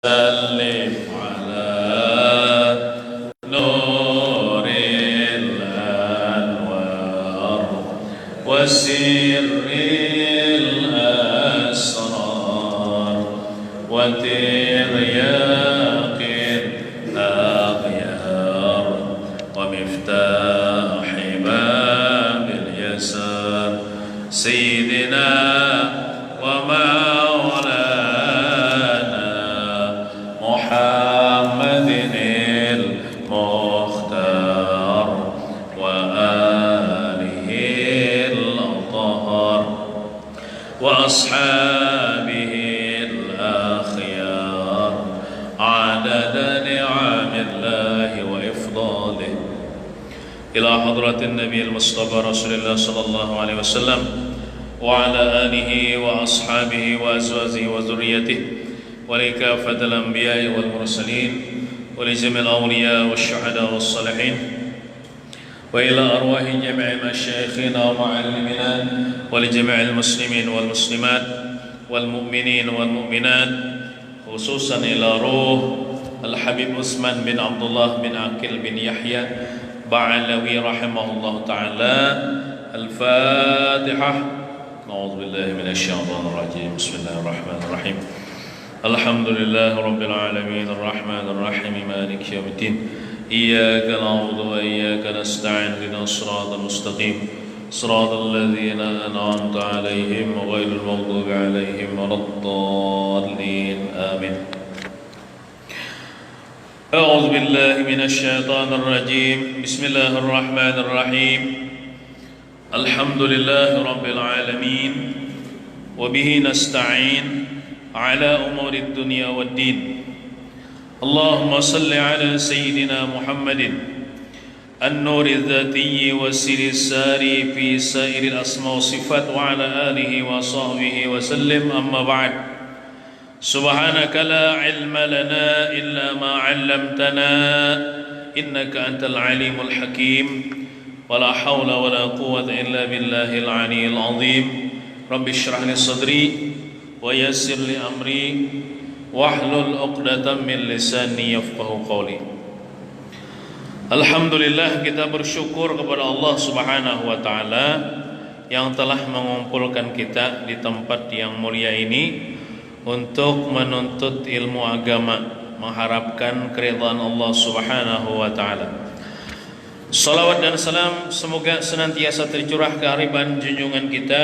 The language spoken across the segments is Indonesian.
سلم على نور الأنوار وسر الأسرار وترياق الأغيار ومفتاح باب اليسار سيدنا محمد المختار وآله الأطهار وأصحابه الأخيار عدد نعم الله وإفضاله إلى حضرة النبي المصطفى رسول الله صلى الله عليه وسلم وعلى آله وأصحابه وأزواجه وذريته ولكافة الأنبياء والمرسلين ولجميع الأولياء والشهداء والصالحين وإلى أرواح جميع مشايخنا ومعلمنا ولجميع المسلمين والمسلمات والمؤمنين والمؤمنات خصوصا إلى روح الحبيب عثمان بن عبد الله بن عقيل بن يحيى بعلوي رحمه الله تعالى. الفاتحة. أعوذ بالله من الشيطان الرجيم. بسم الله الرحمن الرحيم. الحمد لله رب العالمين الرحمن الرحيم مالك يوم الدين إياك نعبد وإياك نستعين اهدنا الصراط المستقيم صراط الذين أنعمت عليهم غير المغضوب عليهم ولا الضالين آمين. أعوذ بالله من الشيطان الرجيم. بسم الله الرحمن الرحيم. الحمد لله رب العالمين وبه نستعين على أمور الدنيا والدين. اللهم صل على سيدنا محمد النور الذاتي والسر الساري في سائر الأسماء والصفات وعلى آله وصحبه وسلم. أما بعد. سبحانك لا علم لنا إلا ما علمتنا إنك أنت العليم الحكيم ولا حول ولا قوة إلا بالله العلي العظيم. رب اشرح لي صدري ويسر li amri wahlul 'uqdatam min lisani yafqahu qawli. Alhamdulillah, kita bersyukur kepada Allah Subhanahu wa taala yang telah mengumpulkan kita di tempat yang mulia ini untuk menuntut ilmu agama, mengharapkan keridhaan Allah Subhanahu wa taala. Salawat dan salam semoga senantiasa tercurah ke hariban junjungan kita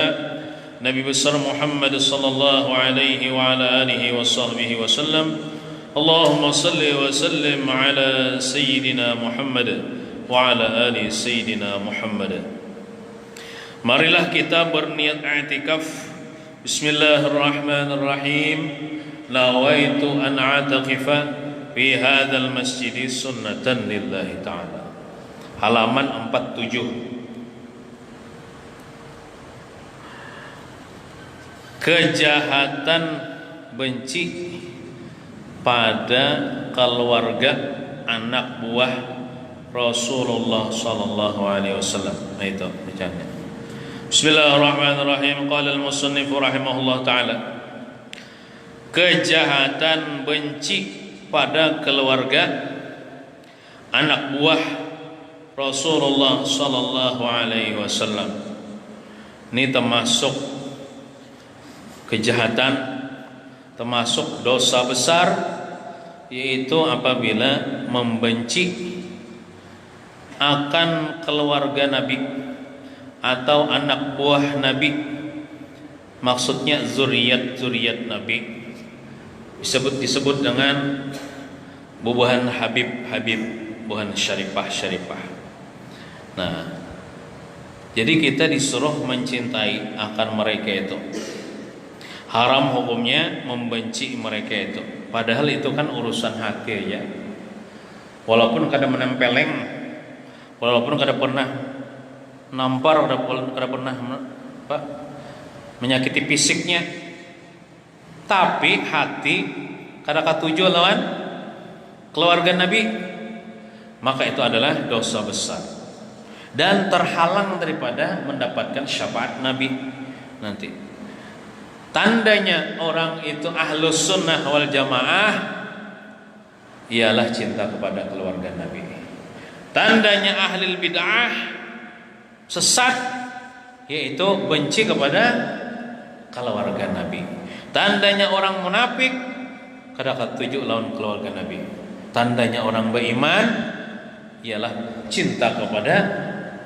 Nabi besar Muhammad sallallahu alaihi wa ala alihi wa sahbihi wasallam. Allahumma salli wa sallim ala sayyidina Muhammad wa ala ali sayyidina Muhammad. Marilah kita berniat i'tikaf. Bismillahirrahmanirrahim. Nawaitu an a'takifa fi hadzal masjid sunnatan lillahi ta'ala. Halaman 47. Kejahatan benci pada keluarga anak buah Rasulullah sallallahu alaihi wasallam. Itu bacanya. Bismillahirrahmanirrahim. Qala al-musannif rahimahullah taala. Kejahatan benci pada keluarga anak buah Rasulullah sallallahu alaihi wasallam. Ini termasuk kejahatan, termasuk dosa besar, yaitu apabila membenci akan keluarga Nabi atau anak buah Nabi, maksudnya zuriat Nabi, disebut dengan bubuhan Habib, bubuhan syarifah. Nah, jadi kita disuruh mencintai akan mereka itu. Haram hukumnya membenci mereka itu. Padahal itu kan urusan hati ya. Walaupun kada menempeleng, walaupun kada pernah nampar, kada pernah menyakiti fisiknya, tapi hati kada katuju lawan keluarga Nabi, maka itu adalah dosa besar dan terhalang daripada mendapatkan syafaat Nabi nanti. Tandanya orang itu ahlus sunnah wal jamaah ialah cinta kepada keluarga Nabi. Tandanya ahli bid'ah sesat yaitu benci kepada keluarga Nabi. Tandanya orang munafik kada katuju lawan keluarga Nabi. Tandanya orang beriman ialah cinta kepada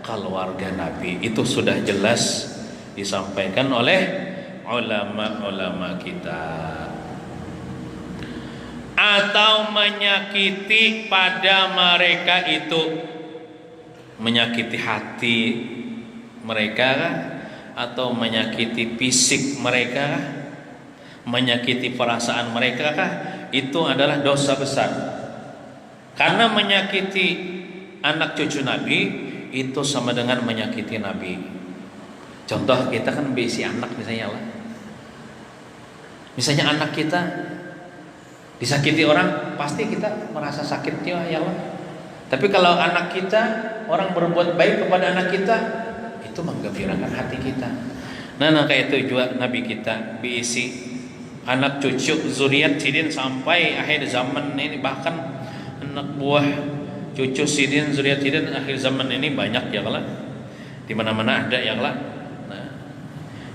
keluarga Nabi. Itu sudah jelas disampaikan oleh ulama-ulama kita. Atau menyakiti pada mereka itu, menyakiti hati mereka atau menyakiti fisik mereka, menyakiti perasaan mereka kah? Itu adalah dosa besar. Karena menyakiti anak cucu Nabi itu sama dengan menyakiti Nabi. Contoh kita kan bisi anak misalnya lah. Misalnya anak kita disakiti orang, pasti kita merasa sakit ya Allah. Tapi kalau anak kita, orang berbuat baik kepada anak kita, itu menggembirakan hati kita. Nah kayak itu juga Nabi kita diisi anak cucu zuriat sidin sampai akhir zaman ini, bahkan anak buah cucu sidin zuriat sidin akhir zaman ini banyak ya Allah. Di mana-mana ada ya Allah. Nah,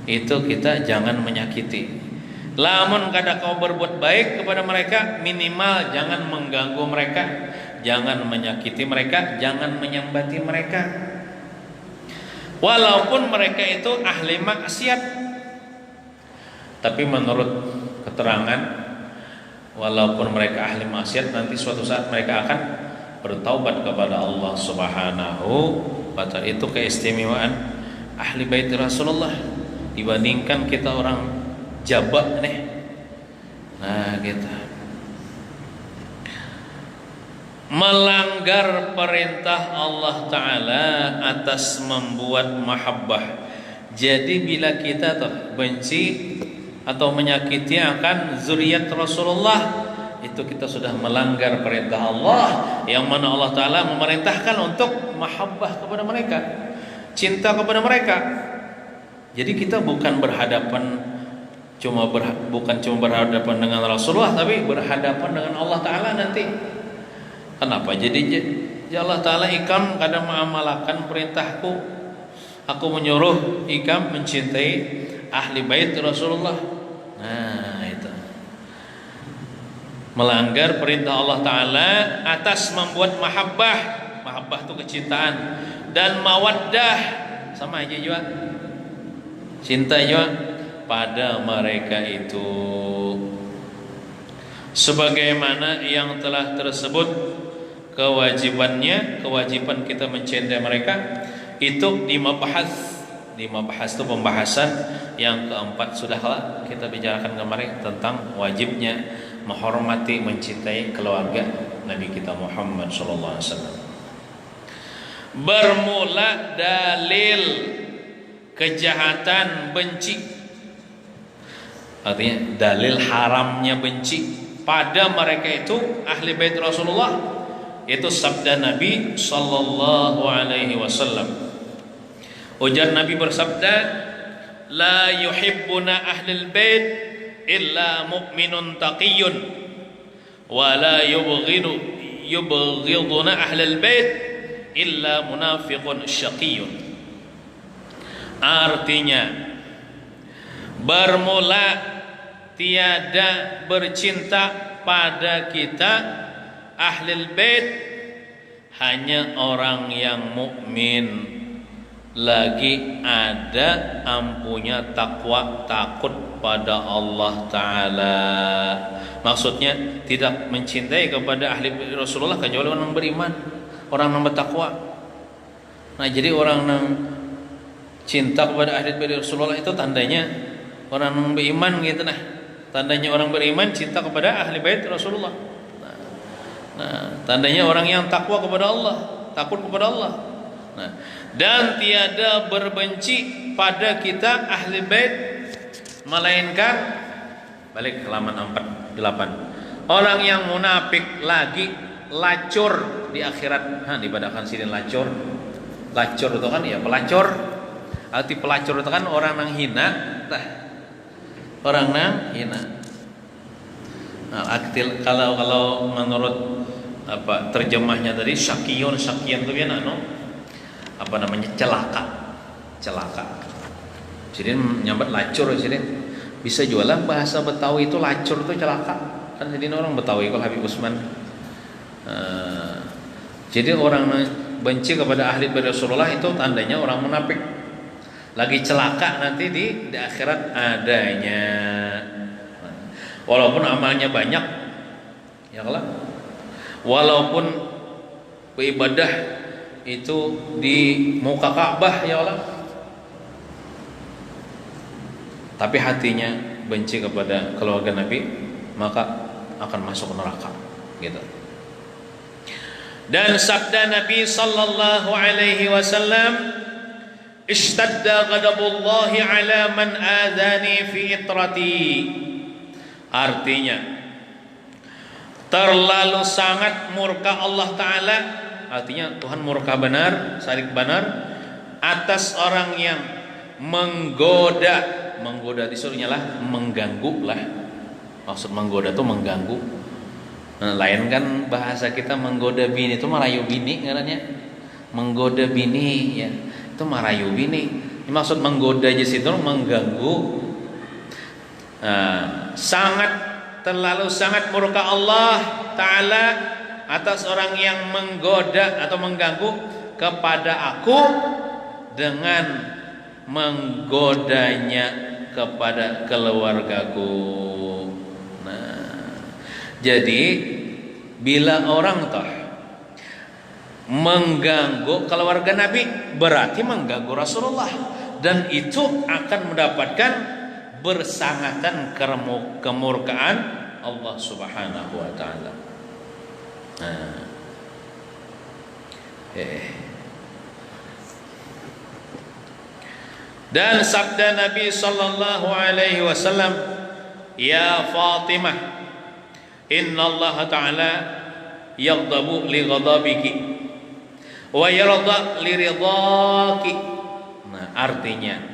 itu kita jangan menyakiti. Lamun kada kau berbuat baik kepada mereka, minimal jangan mengganggu mereka, jangan menyakiti mereka, jangan menyambati mereka. Walaupun mereka itu ahli maksiat, tapi menurut keterangan, walaupun mereka ahli maksiat, nanti suatu saat mereka akan bertaubat kepada Allah Subhanahu wa ta'ala. Itu keistimewaan ahli bait Rasulullah dibandingkan kita orang jabak nih. Nah kita melanggar perintah Allah Ta'ala atas membuat mahabbah. Jadi bila kita benci atau menyakiti akan zuriat Rasulullah, itu kita sudah melanggar perintah Allah, yang mana Allah Ta'ala memerintahkan untuk mahabbah kepada mereka, cinta kepada mereka. Jadi kita bukan berhadapan bukan cuma berhadapan dengan Rasulullah, tapi berhadapan dengan Allah Ta'ala nanti. Kenapa? Jadi Allah Ta'ala ikam kadang mengamalkan perintahku. Aku menyuruh ikam mencintai ahli bait Rasulullah. Nah itu melanggar perintah Allah Ta'ala atas membuat mahabbah. Mahabbah itu kecintaan. Dan mawaddah sama aja juga, cinta juga pada mereka itu, sebagaimana yang telah tersebut kewajiban kita mencintai mereka itu di mabahas itu pembahasan yang keempat. Sudahlah kita bicarakan kemarin tentang wajibnya menghormati, mencintai keluarga Nabi kita Muhammad sallallahu alaihi wasallam. Bermula dalil kejahatan benci, artinya dalil haramnya benci pada mereka itu ahli bait Rasulullah, itu sabda Nabi sallallahu alaihi wasallam. Ujar Nabi bersabda, la yuhibbuna ahlul bait illa mu'minun taqiyyun wa la yubghiduna ahlul bait illa munafiqun syaqiyyun. Artinya bermula tiada bercinta pada kita ahlul bait hanya orang yang mukmin, lagi ada ampunya takwa, takut pada Allah Ta'ala. Maksudnya tidak mencintai kepada ahli Rasulullah kecuali orang beriman, orang yang bertakwa. Nah jadi orang yang cinta kepada ahli bait Rasulullah itu tandanya orang yang beriman gitu. Nah tandanya orang beriman cinta kepada ahli bait Rasulullah. Nah tandanya orang yang takwa kepada Allah, takut kepada Allah. Nah, dan tiada berbenci pada kita ahli bait melainkan, balik halaman 48, orang yang munafik lagi lacur di akhirat. Dibadakan sini lacur itu kan ya pelacur. Arti pelacur itu kan orang yang hina, orang yang hina. Kalau menurut terjemahnya tadi syakiyun itu kan celaka. Jadi nyambat lacur jadi bisa jualan bahasa Betawi itu lacur itu celaka. Kan jadi orang Betawi kalau Habib Usman. Jadi orang benci kepada ahli Rasulullah itu tandanya orang munafik. Lagi celaka nanti di akhirat adanya. Walaupun amalnya banyak, ya Allah. Walaupun beribadah itu di muka Ka'bah, ya Allah. Tapi hatinya benci kepada keluarga Nabi, maka akan masuk neraka, gitu. Dan sabda Nabi sallallahu alaihi wasallam, "Ishtadda ghadabullahi ala man adani fi itrati." Artinya terlalu sangat murka Allah Ta'ala, artinya Tuhan murka benar, sarik benar atas orang yang menggoda disuruhnya lah, mengganggu lah. Maksud menggoda itu mengganggu. Nah, lain kan bahasa kita menggoda bini itu merayu bini katanya. Menggoda bini ya, itu merayu bini. Maksud menggoda aja situ mengganggu. Terlalu sangat murka Allah Ta'ala atas orang yang menggoda atau mengganggu kepada aku dengan menggodanya kepada keluargaku. Nah, jadi bila orang mengganggu keluarga Nabi berarti mengganggu Rasulullah, dan itu akan mendapatkan bersangatan kemurkaan Allah Subhanahu wa taala. Dan sabda Nabi sallallahu alaihi wasallam, "Ya Fatimah, inna Allah taala yaghdabu li ghadabiki wa yarda li ridaki." Nah, artinya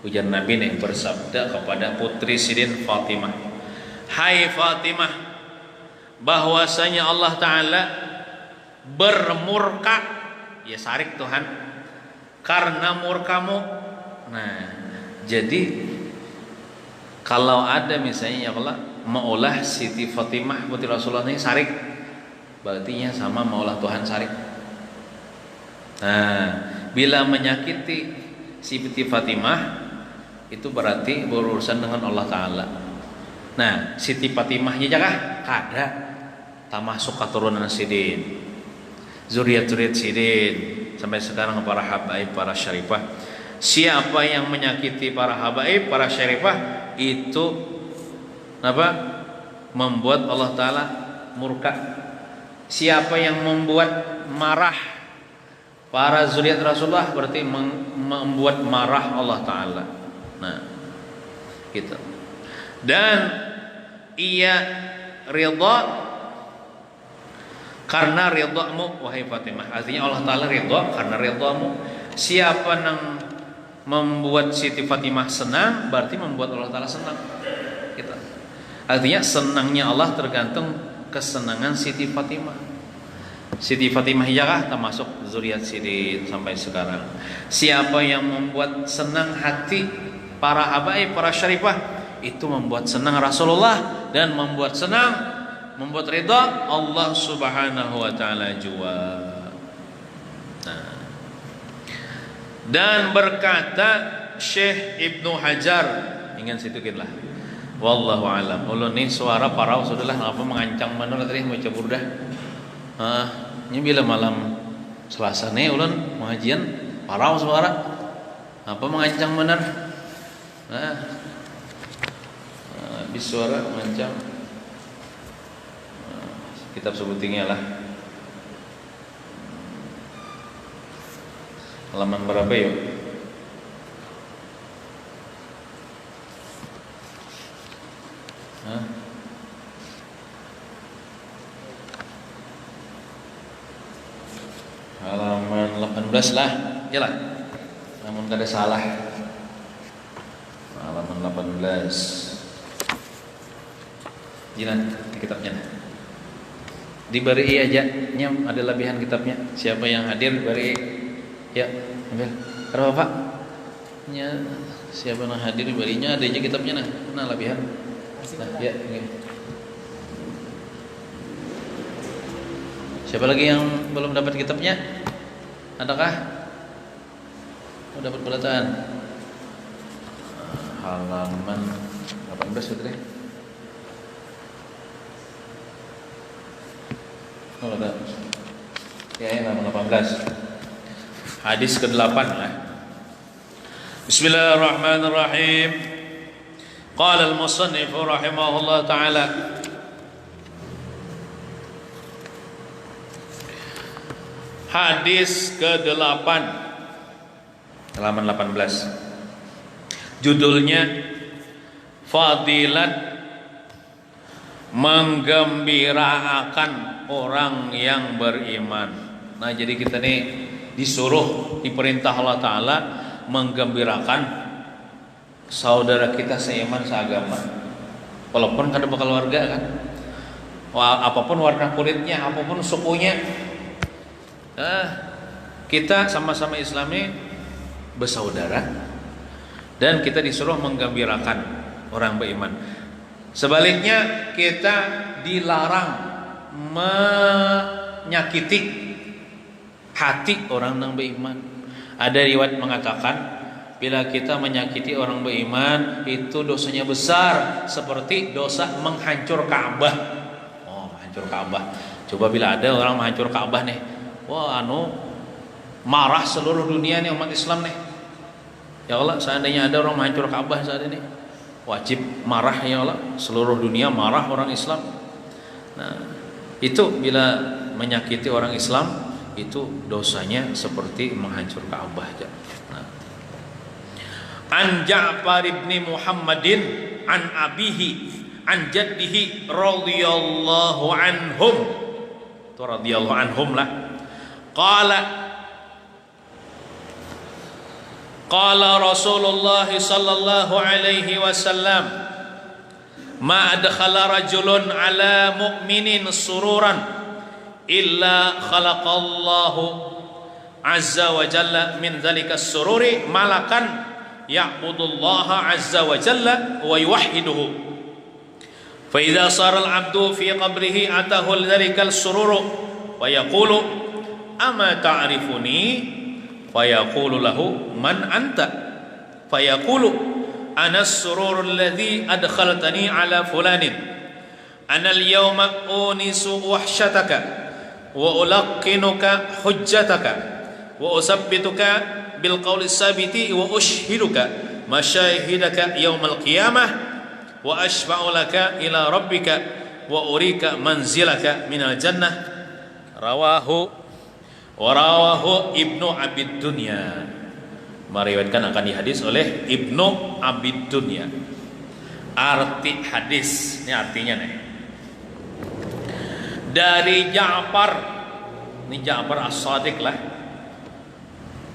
ujar Nabi nih bersabda kepada putri Sidin Fatimah, "Hai Fatimah, bahwasanya Allah Ta'ala bermurka," ya sarik Tuhan, "karena murkamu." Nah, jadi kalau ada misalnya ya Allah maulah Siti Fatimah putri Rasulullah ini sarik, berarti sama maulah Tuhan sarik. Nah, bila menyakiti Siti Fatimah itu berarti berurusan dengan Allah Ta'ala. Nah, Siti Fatimah ya kah? Kada termasuk keturunan Sidin, zuriat Sidin sampai sekarang para habaib, para syarifah. Siapa yang menyakiti para habaib, para syarifah, itu membuat Allah Ta'ala murka. Siapa yang membuat marah para zuriat Rasulullah berarti membuat marah Allah Ta'ala. Nah, gitu. Dan ia ridha karena ridhamu wahai Fatimah. Artinya Allah Ta'ala ridha karena ridhamu. Siapa yang membuat Siti Fatimah senang berarti membuat Allah Ta'ala senang, gitu. Artinya senangnya Allah tergantung kesenangan Siti Fatimah. Siti Fatimah iyakah termasuk zuriat Sidin sampai sekarang. Siapa yang membuat senang hati para habaib, para syarifah, itu membuat senang Rasulullah dan membuat ridha Allah Subhanahu wa taala juga. Nah, dan berkata Syekh Ibnu Hajar, ingat situ lah. Wallahu alam. Ulun ni suara parau sudahlah apa mengancang mana tadi baca burdah. Ini bila malam Selasa nih ulun pengajian parau suara apa mengancang benar. Habis suara mengancang. Kitab sebutingnya lah. Halaman berapa yuk? Halaman 18 lah. Yalah. Namun kada salah. Halaman 18. Jinan di kitabnya. Diberi aja, nya ada lebihan kitabnya. Siapa yang hadir beri, ya ambil. Berapa Pak? Nya siapa yang hadir berinya ada aja kitabnya nah lebihan. Nah, ya. Okay. Siapa lagi yang belum dapat kitabnya? Adakah? Oh, dapat bulatan. Halaman 18 betul ya? Oh, ada. Ya, halaman 18. Hadis ke-8 lah. Bismillahirrahmanirrahim. Qala al-musannif rahimahullah ta'ala. Hadis ke-8 halaman 18. Judulnya Fadilat menggembirakan orang yang beriman. Nah, jadi kita nih disuruh, diperintah Allah Ta'ala menggembirakan saudara kita seiman seagama, walaupun kada keluarga kan, apapun warna kulitnya, apapun sukunya, kita sama-sama Islami bersaudara, dan kita disuruh menggembirakan orang beriman. Sebaliknya kita dilarang menyakiti hati orang yang beriman. Ada riwayat mengatakan bila kita menyakiti orang beriman itu dosanya besar seperti dosa menghancur Ka'bah. Oh, menghancur Ka'bah. Coba bila ada orang menghancur Ka'bah nih, wah marah seluruh dunia nih umat Islam nih. Ya Allah, seandainya ada orang menghancur Ka'bah saat ini, wajib marah ya Allah, seluruh dunia marah orang Islam. Nah, itu bila menyakiti orang Islam itu dosanya seperti menghancur Ka'bah. Nah. An Ja'far ibn Muhammadin an abihi an jaddihi radhiyallahu anhum. Itu radhiyallahu anhum lah. Qala Rasulullah sallallahu alaihi wasallam ma adkhala rajulun ala mu'minin sururan illa khalaqallahu azza wa jalla min dhalika as-sururi malakan ya'budullaha azza wa jalla wa yuwahhiduhu fa idza sara al-'abdu fi qabrihi atahu dhalika as-sururu wa yaqulu ama ta'rifuni fa yaqulu lahu man anta fa yaqulu ana as-sururu alladhi adkhaltani ala fulanin ana al-yawma unisu wahshataka wa ulaqqinuka hujjataka wa usabbituka bil qawli sabiti wa ushhiduka masyahidaka yaumal qiyamah wa ashfa'u laka ila rabbika wa urika manzilaka minal jannah. Rawahu Ibnu Abid Dunya, meriwayatkan akan dihadis oleh Ibnu Abid Dunya. Arti hadis, ini artinya nih, dari Ja'far, ini Ja'far As-Shadiq lah,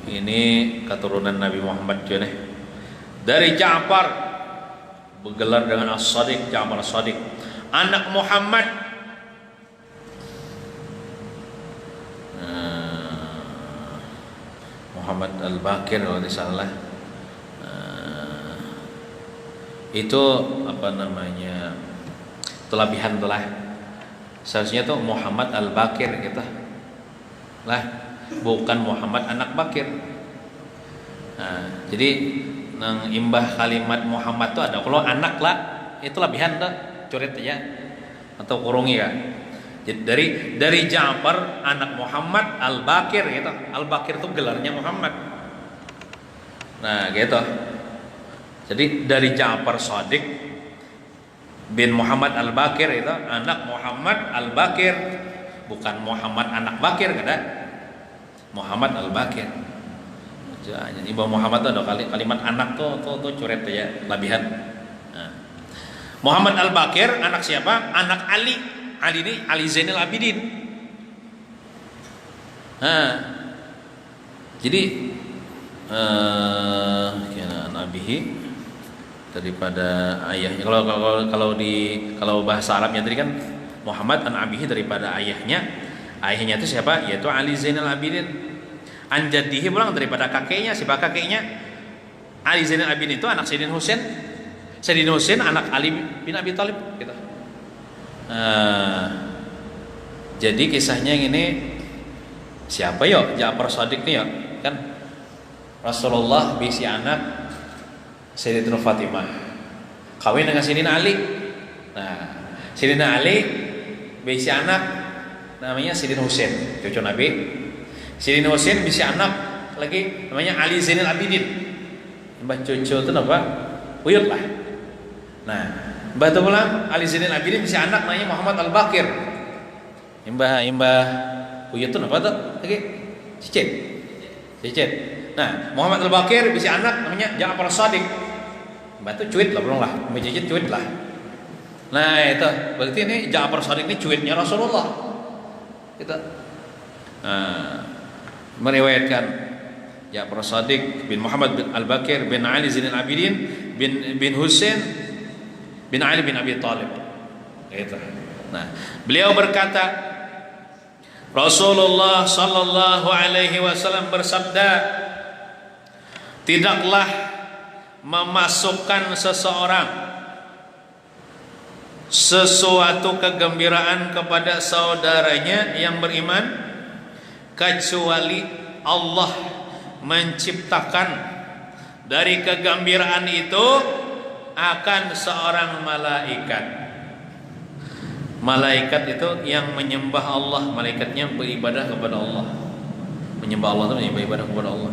ini keturunan Nabi Muhammad juga nih. Dari Ja'far, bergelar dengan As-Shadiq, Ja'far As-Shadiq, anak Muhammad, Muhammad Al-Bakir kalau tidak salah. Itu apa namanya, kelebihan telah. Seharusnya tuh Muhammad Al-Bakir gitu lah, bukan Muhammad anak Bakir. Nah, jadi nang imbah kalimat Muhammad tuh ada, kalau anak lah itu lebihan tuh, coret aja atau kurungi ya. Jadi dari Ja'far anak Muhammad Al-Bakir gitu. Al-Bakir tuh gelarnya Muhammad. Nah, gitu. Jadi dari Ja'far Shadiq bin Muhammad Al-Bakir itu anak Muhammad Al-Bakir, bukan Muhammad anak Bakir kada. Muhammad Al-Bakir. Jadi Ibu Muhammad itu ada kalimat anak tuh coret ya, lebihan. Nah. Muhammad Al-Bakir anak siapa? Anak Ali. Ali ini Ali Zainal Abidin. Nah. Jadi Nabihi daripada ayahnya. Kalau bahasa Arabnya tadi kan Muhammad an abihi, daripada ayahnya. Ayahnya itu siapa? Yaitu Ali Zainal Abidin. An jaddihi pulang daripada kakeknya. Siapa kakeknya? Ali Zainal Abidin itu anak Sayyidina Husain. Sayyidina Husain anak Ali bin Abi Thalib gitu. Jadi kisahnya ini siapa yo? Ja'far Shadiq nih yo, kan Rasulullah bisi anak Sayyidatina Fatimah kawin dengan Sayyidina Ali. Nah, Sayyidina Ali bisi anak namanya Sayyidina Husain, cucu Nabi. Sayyidina Husain bisi anak lagi namanya Ali Zainal Abidin. Mbah cucu itu apa? Uyut lah. Nah, mbah itu pulang Ali Zainal Abidin bisi anak namanya Muhammad Al-Baqir. Imbah Uyut itu apa tuh? Lagi Cicit. Nah, Muhammad Al-Baqir bisi anak namanya Ja'far Shadiq. Mbah itu cuit lah, belum lah. Mbah Cicit cuit lah. Nah, itu berarti ini Ja'far Shadiq ini cuitnya Rasulullah. Gitu. Nah, meriwayatkan Ja'far Shadiq bin Muhammad bin Al-Baqir bin Ali Zainal Abidin bin Husain bin Ali bin Abi Thalib. Gitu. Nah, beliau berkata, Rasulullah sallallahu alaihi wasallam bersabda, tidaklah memasukkan seseorang sesuatu kegembiraan kepada saudaranya yang beriman kecuali Allah menciptakan dari kegembiraan itu akan seorang malaikat. Malaikat itu yang menyembah Allah, malaikatnya beribadah kepada Allah. Menyembah Allah itu beribadah kepada Allah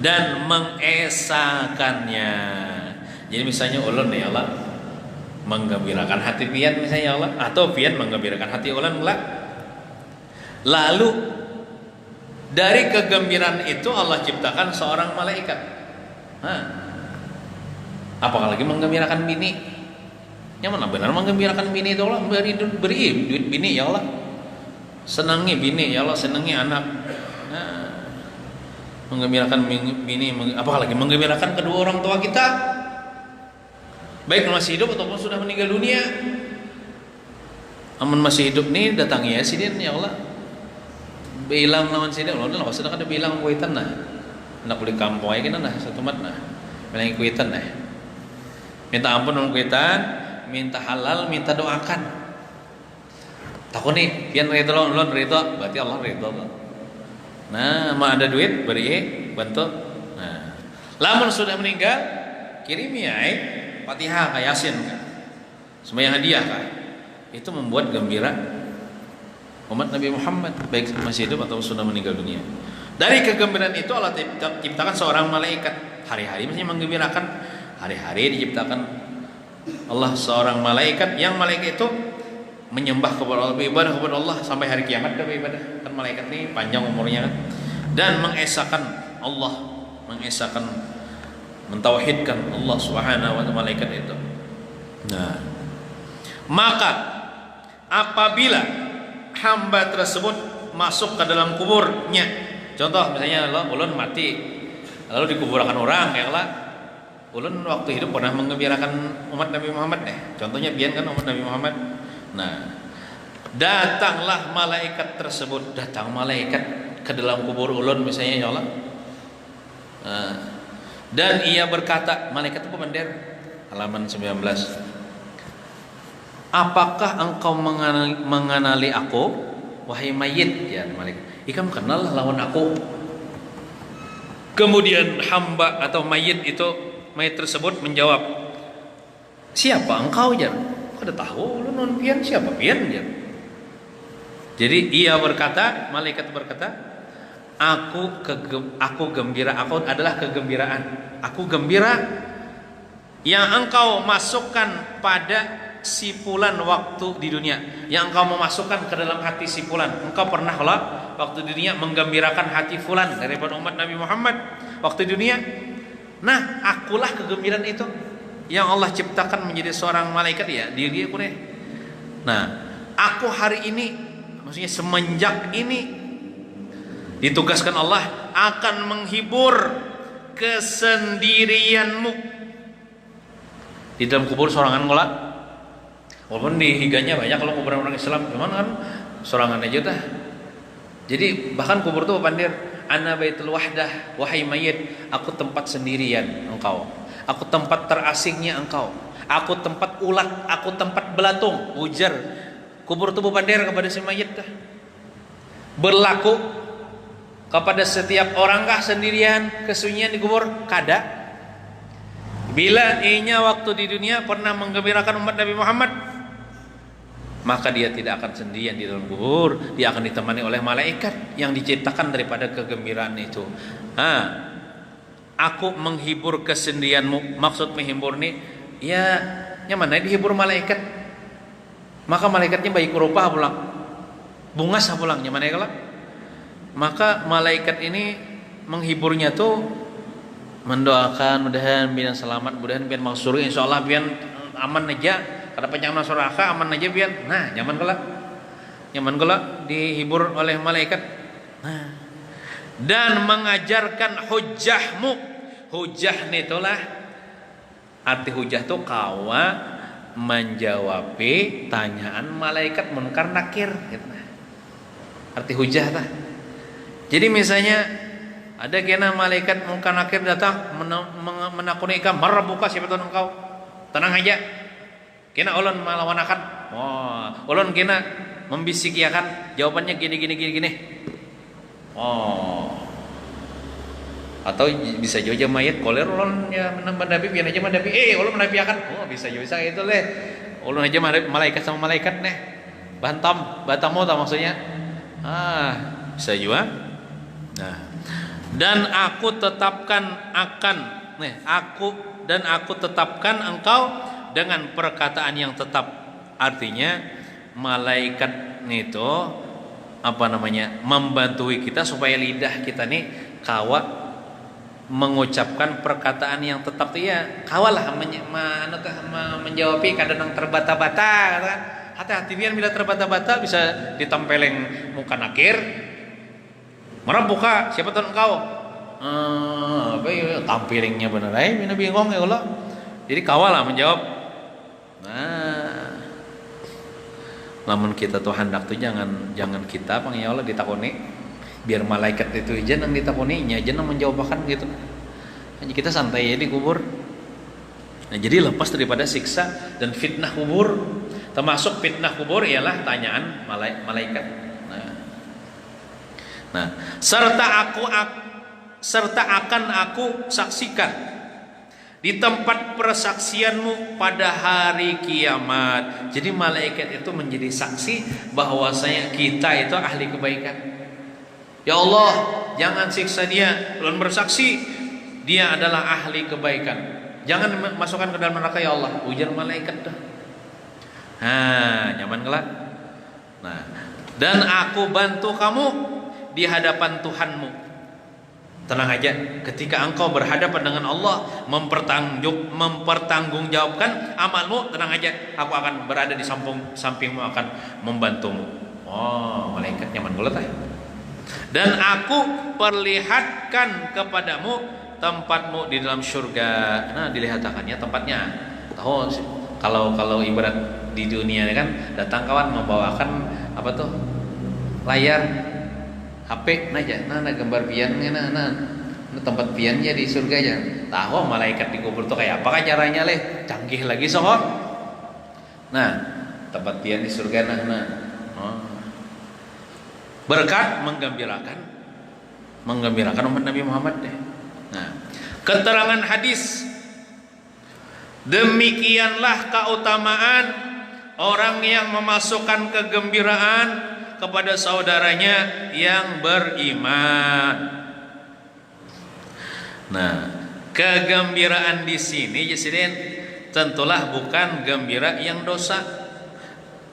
dan mengesakannya. Jadi misalnya ulun ya Allah menggembirakan hati pian misalnya Allah, atau pian menggembirakan hati ulun lah. Lalu dari kegembiraan itu Allah ciptakan seorang malaikat. Apalagi menggembirakan bini. Yang mana benar menggembirakan bini itu Allah, beri duit bini ya Allah, senangi bini ya Allah, senangi anak. Menggembirakan bini, apalagi menggembirakan kedua orang tua kita, baik masih hidup ataupun sudah meninggal dunia. Amun masih hidup nih datangi ya sidin ya Allah, bilang lawan sidin Allah, udah sedang ada bilang kuitan nah, nak beli kampung aja nah satu mat nah, bilang kuitan nah, minta ampun orang kuitan, minta halal, minta doakan. Takut nih, pian rito ulun rito, berarti Allah rito. Nah, mau ada duit beri bantu. Nah, lamun sudah meninggal kirim ya Fatihah kayak Yasin kan. Sembahyang hadiah kan. Itu membuat gembira umat Nabi Muhammad baik masih hidup atau sudah meninggal dunia. Dari kegembiraan itu Allah ciptakan seorang malaikat. Hari-hari mesti menggembirakan, hari-hari diciptakan Allah seorang malaikat, yang malaikat itu menyembah kepada Allah, beribadah kepada Allah sampai hari kiamat dia beribadah. Kan malaikat ini panjang umurnya kan. Dan mengesahkan Allah, mentauhidkan Allah Subhanahu wa taala malaikat itu. Nah, maka apabila hamba tersebut masuk ke dalam kuburnya, contoh misalnya ulun mati lalu dikuburkan orang ya Allah, ulun waktu hidup pernah menggembirakan umat Nabi Muhammad contohnya pian kan umat Nabi Muhammad. Nah, datanglah malaikat tersebut, datang malaikat ke dalam kubur ulun misalnya ya Allah. Dan ia berkata, malaikat itu pemender halaman 19. Apakah engkau mengenali aku wahai mayit? Ya malaikat, ikam kenal lawan aku. Kemudian hamba atau mayit tersebut menjawab, siapa engkau ya? Kau udah tahu lu non pian siapa pian ya? Jadi ia berkata, malaikat berkata, aku gembira, aku adalah kegembiraan. Aku gembira yang engkau masukkan pada si fulan waktu di dunia, yang engkau memasukkan ke dalam hati si fulan. Engkau pernah lah waktu di dunia menggembirakan hati fulan daripada umat Nabi Muhammad waktu di dunia. Nah, akulah kegembiraan itu yang Allah ciptakan menjadi seorang malaikat ya diri aku deh. Nah, aku hari ini, maksudnya semenjak ini ditugaskan Allah, akan menghibur kesendirianmu. Di dalam kubur sorangan ngolah. Walaupun di higanya banyak kalau kuburan orang Islam, cuman kan sorangan aja dah. Jadi bahkan kubur tuh pandir, ana baitul wahdah, wahai mayit, aku tempat sendirian engkau. Aku tempat terasingnya engkau. Aku tempat ulat, aku tempat belatung. Ujar kubur tubuh pandir kepada si mayit dah. Berlaku kepada setiap orang kah sendirian kesunyian di kubur? Kada. Bila ianya waktu di dunia pernah menggembirakan umat Nabi Muhammad, maka dia tidak akan sendirian di dalam kubur. Dia akan ditemani oleh malaikat yang diciptakan daripada kegembiraan itu. Aku menghibur kesendirianmu. Maksud menghibur nih, ya nyaman dihibur malaikat. Maka malaikatnya baik rupa pulang, bungas pulang nyaman ya kalau. Maka malaikat ini menghiburnya tuh mendoakan mudahan biar selamat, mudahan biar masuk surga, insyaallah biar aman aja, kada penyaman surga aman aja biar. Nah, nyaman kala dihibur oleh malaikat. Nah, dan mengajarkan hujjahmu. Hujjah itulah arti hujjah tuh kawa menjawab tanyaan malaikat munkar nakir gitu. Arti hujjah tah. Jadi misalnya ada kena malaikat munkar nakir datang menakuni ikam, "Marabbuka, siapa Tuhan engkau?" Tenang aja. Kena ulun malawanakan. Ulun kena membisikiakan jawabannya gini. Atau bisa juga mayat koler ulun ya mendapi pian aja mendapi. Ulun menapiakan. Bisa itu leh. Ulun aja malaikat sama malaikat neh. Batamu tak maksudnya. Bisa juga. Nah, dan aku tetapkan engkau dengan perkataan yang tetap. Artinya malaikat itu membantu kita supaya lidah kita nih kawa mengucapkan perkataan yang tetap tuh ya kawalah menjawab kadang terbata-bata kan. Hati-hati biar bila terbata-bata bisa ditempeleng muka nakir. Marabbuka, siapa Tuhan engkau? Tampilingnya bener mina bingung ya Allah. Jadi kawalah menjawab. Nah, namun kita tuh hendak tuh jangan kita ya Allah ditakoni, biar malaikat itu aja yang ditakoninya aja yang menjawabkan gitu. Hanya kita santai di kubur. Nah, jadi lepas daripada siksa dan fitnah kubur. Termasuk fitnah kubur ialah tanyaan malaikat. Nah, serta akan aku saksikan di tempat persaksianmu pada hari kiamat. Jadi malaikat itu menjadi saksi bahwasanya kita itu ahli kebaikan. Ya Allah, jangan siksa dia. Ulun bersaksi dia adalah ahli kebaikan. Jangan masukkan ke dalam neraka ya Allah. Ujar malaikat dah. Nyaman kelak. Nah, dan aku bantu kamu di hadapan Tuhanmu. Tenang aja, ketika engkau berhadapan dengan Allah mempertanggungjawabkan amalmu, tenang aja, aku akan berada di sampingmu, akan membantumu. Malaikat nyaman gulat ya. Dan aku perlihatkan kepadamu tempatmu di dalam surga. Nah, dilihatkannya tempatnya. Tahu kalau ibarat di dunia kan datang kawan membawakan layar HP aja, gambar pian, tempat piannya di surga aja. Tahu malaikat di kubur tuh kayak apa caranya canggih lagi sohor. Nah, tempat pian di surga berkat menggembirakan umat Nabi Muhammad deh. Nah, keterangan hadis, demikianlah keutamaan orang yang memasukkan kegembiraan kepada saudaranya yang beriman. Nah, kegembiraan di sini tentulah bukan gembira yang dosa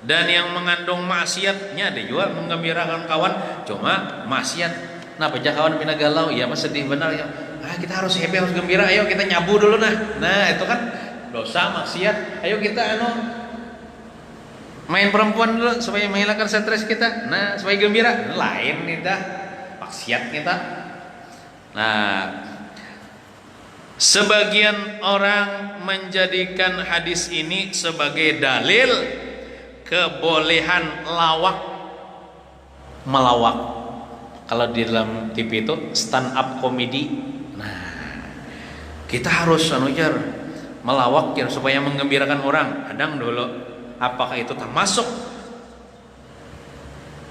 dan yang mengandung maksiatnya. Ada juga menggembirakan kawan cuma maksiat. Nah, pecah kawan bina galau, ya mas sedih benar ya. Kita harus happy, harus gembira. Ayo kita nyabu dulu nah itu kan dosa maksiat. Ayo kita main perempuan dulu supaya menghilangkan stres kita. Nah, supaya gembira. Lain nih dah maksiat kita. Nah, Sebagian orang menjadikan hadis ini sebagai dalil kebolehan melawak. Kalau di dalam TV itu stand up comedy. Nah, kita harus melawak ya, supaya menggembirakan orang. Adang dulu, apakah itu termasuk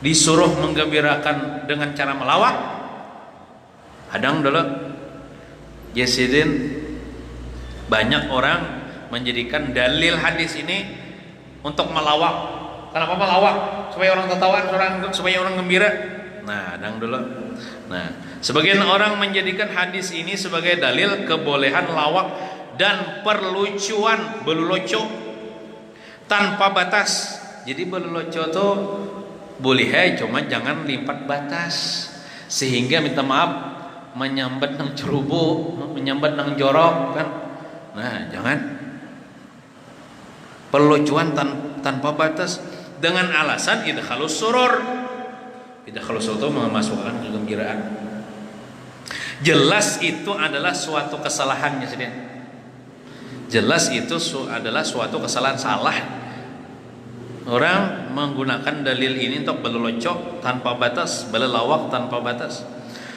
disuruh menggembirakan dengan cara melawak? Adang dulu. Yesidin, banyak orang menjadikan dalil hadis ini untuk melawak. Kenapa melawak? Supaya orang tertawa, supaya orang gembira. Nah, adang dulu. Nah, sebagian orang menjadikan hadis ini sebagai dalil kebolehan lawak dan perlucuan, beluloco tanpa batas. Jadi beluloco tuh boleh, cuma jangan limpat batas sehingga minta maaf menyambat nang cerubu, menyambat nang jorok kan. Nah, jangan perlucuan tanpa batas dengan alasan idkhalus surur. Idkhalus surur itu memasukkan kegembiraan. Jelas itu adalah suatu kesalahannya sedih. Jelas itu adalah suatu kesalahan, salah. Orang menggunakan dalil ini untuk berlocok tanpa batas, berlawak tanpa batas.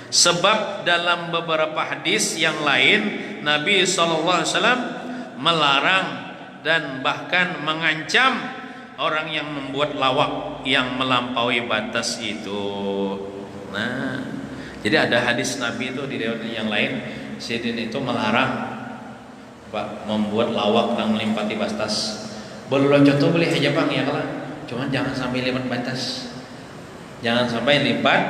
Sebab dalam beberapa hadis yang lain Nabi SAW melarang dan bahkan mengancam orang yang membuat lawak yang melampaui batas itu. Nah, jadi ada hadis Nabi itu di riwayat yang lain, Sidin itu melarang membuat lawak dan melimpati batas. Berlocok itu boleh aja bang ya kalau, cuman jangan sampai limpat batas. Jangan sampai limpat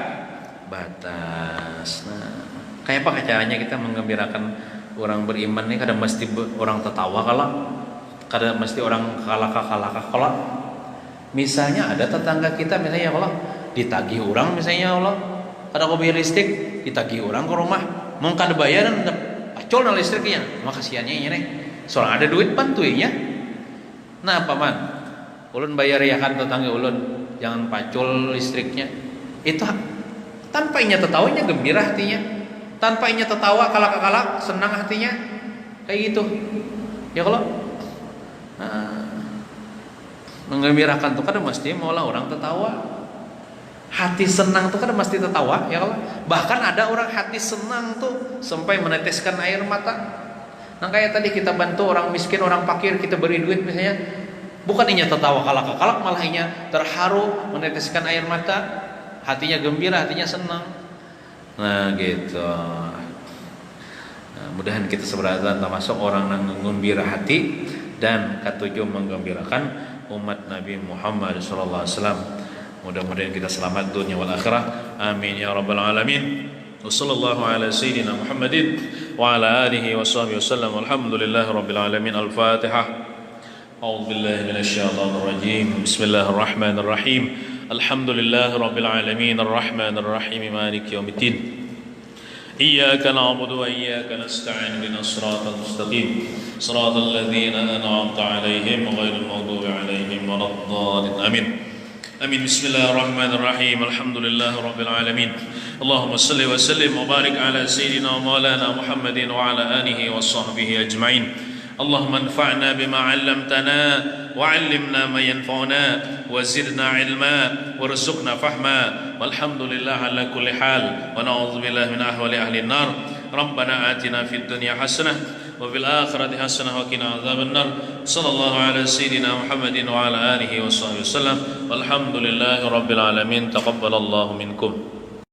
batas. Nah, kayak apa caranya kita menggembirakan orang beriman ini? Kadang mesti orang tertawa kadang mesti orang kalaka kalau misalnya ada tetangga kita misalnya kalau ditagih orang misalnya Allah ada kopi listrik ditagih orang ke rumah mau kada bayaran pacul na listriknya, makasihannya ini nih soalnya ada duit bantuinya. Nah paman ulun bayar ya kan tetangga ulun jangan pacul listriknya, itu tanpa inya tertawanya gembira hatinya, tanpa inya tertawa kalak-kalak senang hatinya, kayak gitu ya kalau menggembirakan tuh kan mesti maulah orang tertawa, hati senang tuh kan mesti tertawa ya kalau. Bahkan ada orang hati senang tuh sampai meneteskan air mata. Nah kayak tadi kita bantu orang miskin, orang fakir, kita beri duit misalnya, bukan inya tertawa kalak-kalak, malah inya terharu meneteskan air mata, hatinya gembira, hatinya senang. Nah gitu. Nah, mudahan kita seberatan termasuk orang yang gembira hati dan ketujuh menggembirakan umat Nabi Muhammad sallallahu alaihi wasallam. Mudah-mudahan kita selamat dunia wal akhirah. Amin ya rabbal alamin. Wassallallahu ala sayyidina Muhammadin wa ala alihi washabihi wasallam. Walhamdulillahi rabbil alamin. Al-Fatihah. A'udzu billahi minasy syaithanir rajim. Bismillahir rahim. Alhamdulillahi rabbil alamin. Arrahmanir rahim. Maliki yaumiddin. إياك نعبد وإياك نستعين اهدنا الصراط المستقيم صراط الذين أنعمت عليهم غير المغضوب عليهم ولا الضالين آمين آمين بسم الله الرحمن الرحيم الحمد لله رب العالمين اللهم صل وسلم وبارك على سيدنا ومولانا محمد وعلى آله وصحبه أجمعين اللهم انفعنا بما علمتنا وعلمنا ما ينفعنا وزدنا علما وارزقنا فهما والحمد لله على كل حال ونعوذ بالله من أهوال أهل النار ربنا آتنا في الدنيا حسنة وفي الآخرة حسنة وقنا عذاب النار صلى الله على سيدنا محمد وعلى آله وصحبه وسلم والحمد لله رب العالمين تقبل الله منكم.